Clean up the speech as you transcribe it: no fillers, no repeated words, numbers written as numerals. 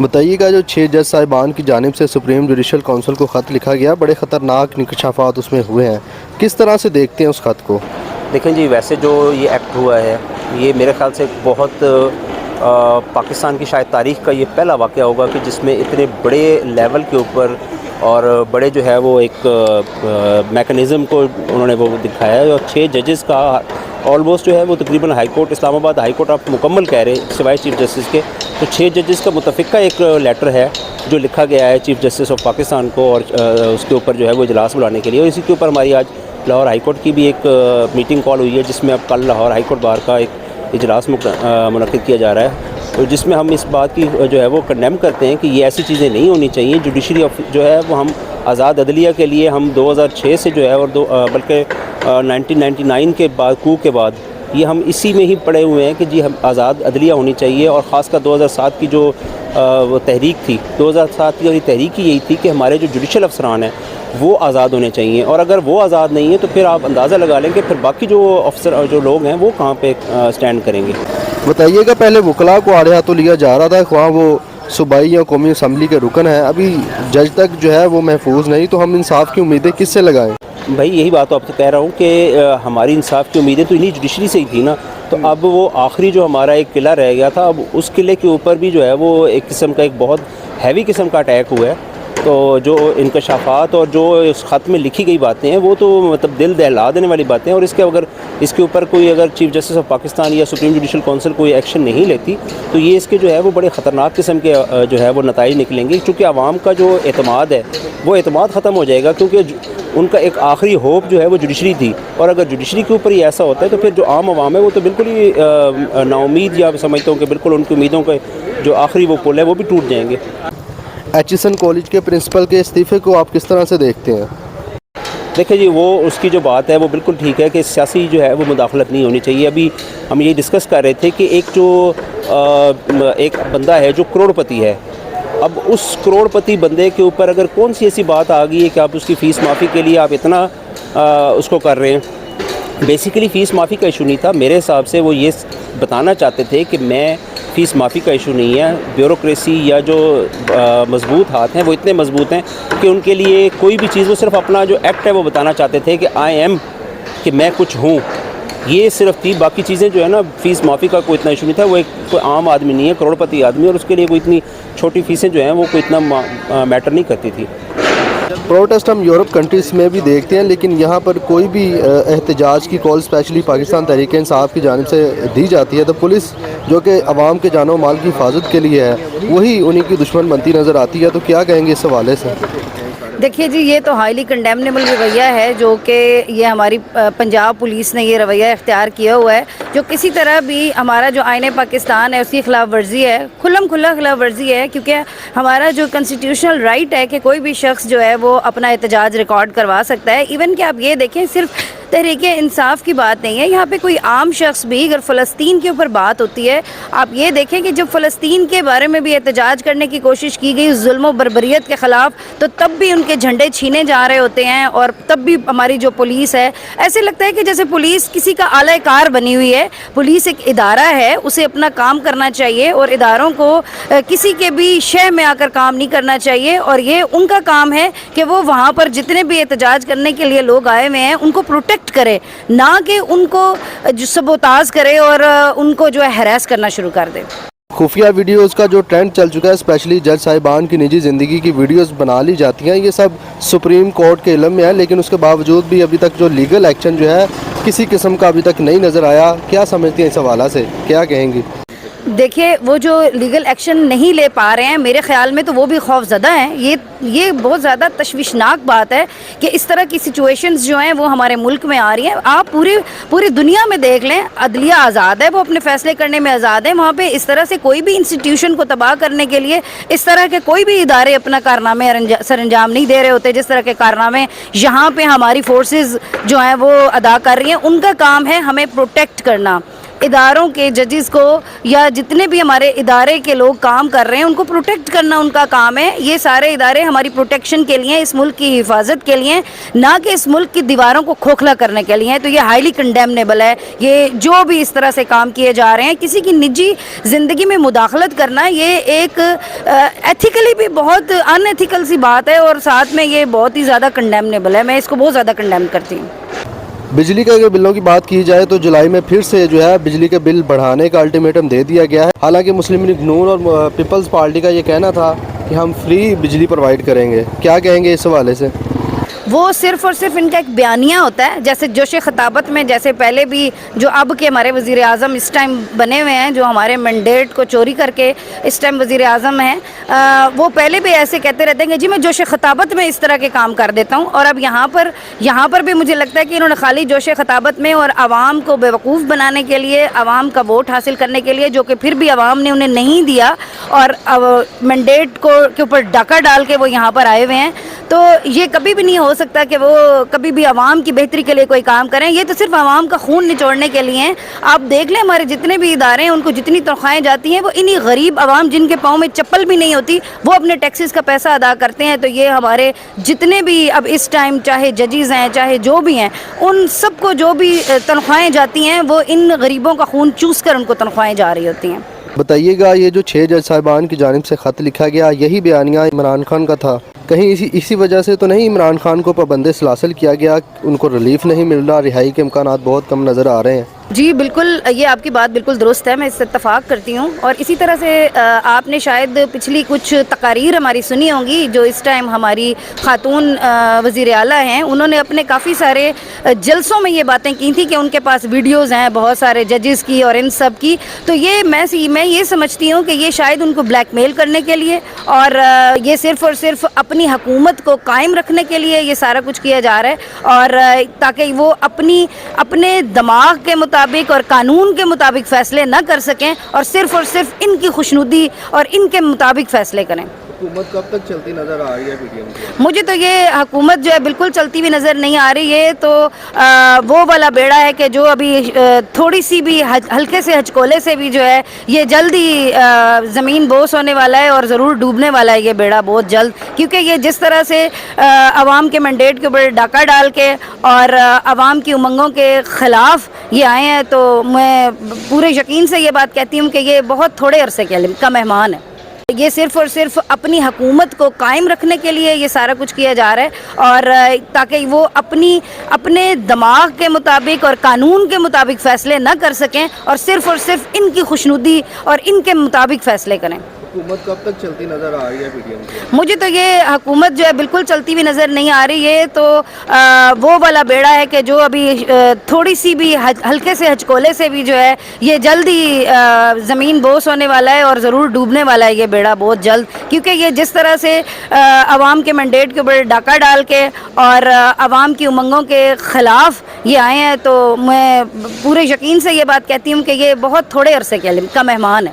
بتائیے گا جو 6 جج صاحبان کی جانب سے سپریم جوڈیشل کونسل کو خط لکھا گیا، بڑے خطرناک انکشافات اس میں ہوئے ہیں، کس طرح سے دیکھتے ہیں اس خط کو؟ دیکھیں جی، ویسے جو یہ ایکٹ ہوا ہے یہ میرے خیال سے بہت پاکستان کی شاید تاریخ کا یہ پہلا واقعہ ہوگا کہ جس میں اتنے بڑے لیول کے اوپر اور بڑے جو ہے وہ ایک میکنزم کو انہوں نے وہ دکھایا ہے، اور 6 ججز کا آلموسٹ جو ہے وہ تقریباً ہائی کورٹ اسلام آباد ہائی کورٹ آپ مکمل کہہ رہے ہیں سوائے چیف جسٹس کے، تو 6 ججز کا متفقہ ایک لیٹر ہے جو لکھا گیا ہے چیف جسٹس آف پاکستان کو، اور اس کے اوپر جو ہے وہ اجلاس بلانے کے لیے، اور اسی کے اوپر ہماری آج لاہور ہائی کورٹ کی بھی ایک میٹنگ کال ہوئی ہے جس میں اب کل لاہور ہائی کورٹ بار کا ایک اجلاس منعقد کیا جا رہا ہے، اور جس میں ہم اس بات کی جو ہے وہ کنڈیم کرتے ہیں کہ یہ ایسی چیزیں نہیں ہونی چاہیے۔ جوڈیشری جو ہے وہ ہم آزاد عدلیہ کے لیے ہم 2006 سے جو ہے اور بلکہ 1999 کے بعد کو کے بعد یہ ہم اسی میں ہی پڑے ہوئے ہیں کہ جی ہم آزاد عدلیہ ہونی چاہیے، اور خاص کر 2007 کی جو وہ تحریک تھی، 2007 کی تحریک ہی یہی تھی کہ ہمارے جو جوڈیشل افسران ہیں وہ آزاد ہونے چاہیے، اور اگر وہ آزاد نہیں ہیں تو پھر آپ اندازہ لگا لیں کہ پھر باقی جو افسر جو لوگ ہیں وہ کہاں پہ سٹینڈ کریں گے۔ بتائیے گا پہلے وکلاء کو آڑے ہاتھوں لیا جا رہا تھا، خواہ وہ صوبائی یا قومی اسمبلی کے رکن ہیں، ابھی جج تک جو ہے وہ محفوظ نہیں، تو ہم انصاف کی امیدیں کس سے لگائیں؟ بھائی یہی بات تو آپ سے کہہ رہا ہوں کہ ہماری انصاف کی امیدیں تو انہی جوڈیشری سے ہی تھی نا، تو اب وہ آخری جو ہمارا ایک قلعہ رہ گیا تھا، اب اس قلعے کے اوپر بھی جو ہے وہ ایک قسم کا ایک بہت ہیوی قسم کا اٹیک ہوا ہے، تو جو انکشافات اور جو اس خط میں لکھی گئی باتیں ہیں وہ تو مطلب دل دہلا دینے والی باتیں ہیں، اور اس کے اوپر کوئی اگر چیف جسٹس آف پاکستان یا سپریم جوڈیشل کونسل کوئی ایکشن نہیں لیتی تو یہ اس کے جو ہے وہ بڑے خطرناک قسم کے جو ہے وہ نتائج نکلیں گے، چونکہ عوام کا جو اعتماد ہے وہ اعتماد ختم ہو جائے گا، کیونکہ ان کا ایک آخری ہوپ جو ہے وہ جوڈیشری تھی، اور اگر جوڈیشری کے اوپر ہی ایسا ہوتا ہے تو پھر جو عام عوام ہے وہ تو بالکل ہی نا امید، یا سمجھتا ہوں کہ بالکل ان کی امیدوں کے جو آخری وہ پل ہے وہ بھی ٹوٹ جائیں گے۔ ایچسن کالج کے پرنسپل کے استعفے کو آپ کس طرح سے دیکھتے ہیں؟ دیکھیں جی، وہ اس کی جو بات ہے وہ بالکل ٹھیک ہے کہ سیاسی جو ہے وہ مداخلت نہیں ہونی چاہیے۔ ابھی ہم یہ ڈسکس کر رہے تھے کہ ایک بندہ ہے جو کروڑ پتی ہے، اب اس کروڑ پتی بندے کے اوپر اگر کون سی ایسی بات آ گئی ہے کہ آپ اس کی فیس معافی کے لیے آپ اتنا اس کو کر رہے ہیں۔ بیسیکلی فیس معافی کا ایشو نہیں تھا، میرے حساب سے وہ یہ بتانا چاہتے تھے کہ میں فیس معافی کا ایشو نہیں ہے، بیوروکریسی یا جو مضبوط ہاتھ ہیں وہ اتنے مضبوط ہیں کہ ان کے لیے کوئی بھی چیز، وہ صرف اپنا جو ایکٹ ہے وہ بتانا چاہتے تھے کہ آئی ایم، کہ میں کچھ ہوں، یہ صرف تھی، باقی چیزیں جو ہے نا فیس معافی کا کوئی اتنا ایشو نہیں تھا۔ وہ کوئی عام آدمی نہیں ہے، کروڑ پتی آدمی، اور اس کے لیے کوئی اتنی چھوٹی فیسیں جو ہیں وہ کوئی اتنا میٹر نہیں کرتی تھی۔ پروٹیسٹ ہم یورپ کنٹریز میں بھی دیکھتے ہیں، لیکن یہاں پر کوئی بھی احتجاج کی کال اسپیشلی پاکستان تحریک انصاف کی جانب سے دی جاتی ہے تو پولیس جو کہ عوام کے جان و مال کی حفاظت کے لیے ہے وہی انہی کی دشمن بنتی نظر آتی ہے، تو کیا کہیں گے اس حوالے سے؟ دیکھیے جی، یہ تو ہائیلی کنڈیمنیبل رویہ ہے جو کہ یہ ہماری پنجاب پولیس نے یہ رویہ اختیار کیا ہوا ہے، جو کسی طرح بھی ہمارا جو آئین پاکستان ہے اس کی خلاف ورزی ہے، کھلا خلاف ورزی ہے، کیونکہ ہمارا جو کنسٹیٹیوشنل رائٹ ہے کہ کوئی بھی شخص جو ہے وہ اپنا احتجاج ریکارڈ کروا سکتا ہے۔ ایون کہ آپ یہ دیکھیں، صرف تحریک انصاف کی بات نہیں ہے، یہاں پہ کوئی عام شخص بھی اگر فلسطین کے اوپر بات ہوتی ہے، آپ یہ دیکھیں کہ جب فلسطین کے بارے میں بھی احتجاج کرنے کی کوشش کی گئی ظلم و بربریت کے خلاف، تو تب بھی ان کے جھنڈے چھینے جا رہے ہوتے ہیں، اور تب بھی ہماری جو پولیس ہے، ایسے لگتا ہے کہ جیسے پولیس کسی کا اعلی کار بنی ہوئی ہے۔ پولیس ایک ادارہ ہے، اسے اپنا کام کرنا چاہیے، اور اداروں کو کسی کے بھی شے میں آ کر کام نہیں کرنا چاہیے، اور یہ ان کا کام ہے کہ وہ وہاں پر جتنے بھی احتجاج کرنے کے لیے لوگ آئے ہوئے ہیں ان کو پروٹیکٹ کرے، نہ کہ ان کو جو سبوتاژ کرے اور ان کو جو ہے ہراس کرنا شروع کر دے۔ خفیہ ویڈیوز کا جو ٹرینڈ چل چکا ہے، اسپیشلی جج صاحبان کی نجی زندگی کی ویڈیوز بنا لی جاتی ہیں، یہ سب سپریم کورٹ کے علم میں ہے، لیکن اس کے باوجود بھی ابھی تک جو لیگل ایکشن جو ہے کسی قسم کا ابھی تک نہیں نظر آیا، کیا سمجھتے ہیں اس حوالہ سے، کیا کہیں گی؟ دیکھیے، وہ جو لیگل ایکشن نہیں لے پا رہے ہیں میرے خیال میں تو وہ بھی خوف زدہ ہیں۔ یہ بہت زیادہ تشویشناک بات ہے کہ اس طرح کی سچویشنز جو ہیں وہ ہمارے ملک میں آ رہی ہیں۔ آپ پوری دنیا میں دیکھ لیں، عدلیہ آزاد ہے، وہ اپنے فیصلے کرنے میں آزاد ہے، وہاں پہ اس طرح سے کوئی بھی انسٹیٹیوشن کو تباہ کرنے کے لیے اس طرح کے کوئی بھی ادارے اپنا کارنامے سر انجام نہیں دے رہے ہوتے، جس طرح کے کارنامے یہاں پہ ہماری فورسز جو ہیں وہ ادا کر رہی ہیں۔ ان کا کام ہے ہمیں پروٹیکٹ کرنا، اداروں کے ججز کو یا جتنے بھی ہمارے ادارے کے لوگ کام کر رہے ہیں ان کو پروٹیکٹ کرنا ان کا کام ہے. یہ سارے ادارے ہماری پروٹیکشن کے لیے, اس ملک کی حفاظت کے لیے, نہ کہ اس ملک کی دیواروں کو کھوکھلا کرنے کے لیے. تو یہ ہائیلی کنڈیمنیبل ہے. یہ جو بھی اس طرح سے کام کیے جا رہے ہیں, کسی کی نجی زندگی میں مداخلت کرنا, یہ ایک ایتھیکلی بھی بہت ان ایتھیکل سی بات ہے, اور ساتھ میں یہ بہت ہی زیادہ کنڈیمنیبل ہے. میں اس کو بہت زیادہ کنڈیم کرتی ہوں. بجلی کے اگر بلوں کی بات کی جائے تو جولائی میں پھر سے جو ہے بجلی کے بل بڑھانے کا الٹیمیٹم دے دیا گیا ہے. حالانکہ مسلم لیگ نون اور پیپلز پارٹی کا یہ کہنا تھا کہ ہم فری بجلی پرووائڈ کریں گے. کیا کہیں گے اس حوالے سے؟ وہ صرف اور صرف ان کا ایک بیانیہ ہوتا ہے, جیسے جوش خطابت میں, جیسے پہلے بھی جو اب کے ہمارے وزیر اعظم اس ٹائم بنے ہوئے ہیں, جو ہمارے مینڈیٹ کو چوری کر کے اس ٹائم وزیر اعظم ہیں, وہ پہلے بھی ایسے کہتے رہتے ہیں کہ جی میں جوش خطابت میں اس طرح کے کام کر دیتا ہوں. اور اب یہاں پر بھی مجھے لگتا ہے کہ انہوں نے خالی جوش خطابت میں اور عوام کو بیوقوف بنانے کے لیے, عوام کا ووٹ حاصل کرنے کے لیے, جو کہ پھر بھی عوام نے انہیں نہیں دیا, اور مینڈیٹ کے اوپر ڈاکہ ڈال کے وہ یہاں پر آئے ہوئے ہیں. تو یہ کبھی بھی نہیں ہو سکتا کہ وہ کبھی بھی عوام کی بہتری کے لیے کوئی کام کریں. یہ تو صرف عوام کا خون نچوڑنے کے لیے ہیں. آپ دیکھ لیں ہمارے جتنے بھی ادارے ہیں ان کو جتنی تنخواہیں جاتی ہیں, وہ انہی غریب عوام جن کے پاؤں میں چپل بھی نہیں ہوتی, وہ اپنے ٹیکسز کا پیسہ ادا کرتے ہیں. تو یہ ہمارے جتنے بھی اب اس ٹائم چاہے ججز ہیں چاہے جو بھی ہیں, ان سب کو جو بھی تنخواہیں جاتی ہیں وہ ان غریبوں کا خون چوس کر ان کو تنخواہیں جا رہی ہوتی ہیں. بتائیے گا, یہ جو 6 جج صاحبان کی جانب سے خط لکھا گیا, یہی بیانیہ عمران خان کا تھا؟ کہیں اسی وجہ سے تو نہیں عمران خان کو پابند سلاسل کیا گیا, ان کو ریلیف نہیں مل رہا, رہائی کے امکانات بہت کم نظر آ رہے ہیں؟ جی بالکل, یہ آپ کی بات بالکل درست ہے, میں اس سے اتفاق کرتی ہوں. اور اسی طرح سے آپ نے شاید پچھلی کچھ تقاریر ہماری سنی ہوں گی, جو اس ٹائم ہماری خاتون وزیر اعلیٰ ہیں, انہوں نے اپنے کافی سارے جلسوں میں یہ باتیں کی تھیں کہ ان کے پاس ویڈیوز ہیں بہت سارے ججز کی اور ان سب کی. تو یہ میں یہ سمجھتی ہوں کہ یہ شاید ان کو بلیک میل کرنے کے لیے, اور یہ صرف اور صرف اپنی حکومت کو قائم رکھنے کے لیے یہ سارا کچھ کیا جا رہا ہے, اور تاکہ وہ اپنے دماغ کے مطابق اور قانون کے مطابق فیصلے نہ کر سکیں, اور صرف ان کی خوشنودی اور ان کے مطابق فیصلے کریں. حکومت کب تک چلتی نظر آ رہی ہے پی ٹی ایم کی؟ مجھے تو یہ حکومت جو ہے بالکل چلتی ہوئی نظر نہیں آ رہی ہے. تو وہ والا بیڑا ہے کہ جو ابھی تھوڑی سی بھی ہلکے سے ہچکولے سے بھی جو ہے یہ جلد ہی زمین بوس ہونے والا ہے, اور ضرور ڈوبنے والا ہے یہ بیڑا بہت جلد. کیونکہ یہ جس طرح سے عوام کے مینڈیٹ کے اوپر ڈاکہ ڈال کے اور عوام کی امنگوں کے خلاف یہ آئے ہیں, تو میں پورے یقین سے یہ بات کہتی ہوں کہ یہ بہت تھوڑے عرصے کا مہمان ہے. یہ صرف اور صرف اپنی حکومت کو قائم رکھنے کے لیے یہ سارا کچھ کیا جا رہا ہے, اور تاکہ وہ اپنے دماغ کے مطابق اور قانون کے مطابق فیصلے نہ کر سکیں, اور صرف ان کی خوشنودی اور ان کے مطابق فیصلے کریں. حکومت کب تک چلتی نظر آ رہی ہے پی ٹی ایم کی؟ مجھے تو یہ حکومت جو ہے بالکل چلتی ہوئی نظر نہیں آ رہی ہے. تو وہ والا بیڑا ہے کہ جو ابھی تھوڑی سی بھی ہلکے سے ہچکولے سے بھی جو ہے یہ جلد ہی زمین بوس ہونے والا ہے, اور ضرور ڈوبنے والا ہے یہ بیڑا بہت جلد. کیونکہ یہ جس طرح سے عوام کے مینڈیٹ کے اوپر ڈاکہ ڈال کے اور عوام کی امنگوں کے خلاف یہ آئے ہیں, تو میں پورے یقین سے یہ بات کہتی ہوں کہ یہ بہت تھوڑے عرصے کا مہمان ہے.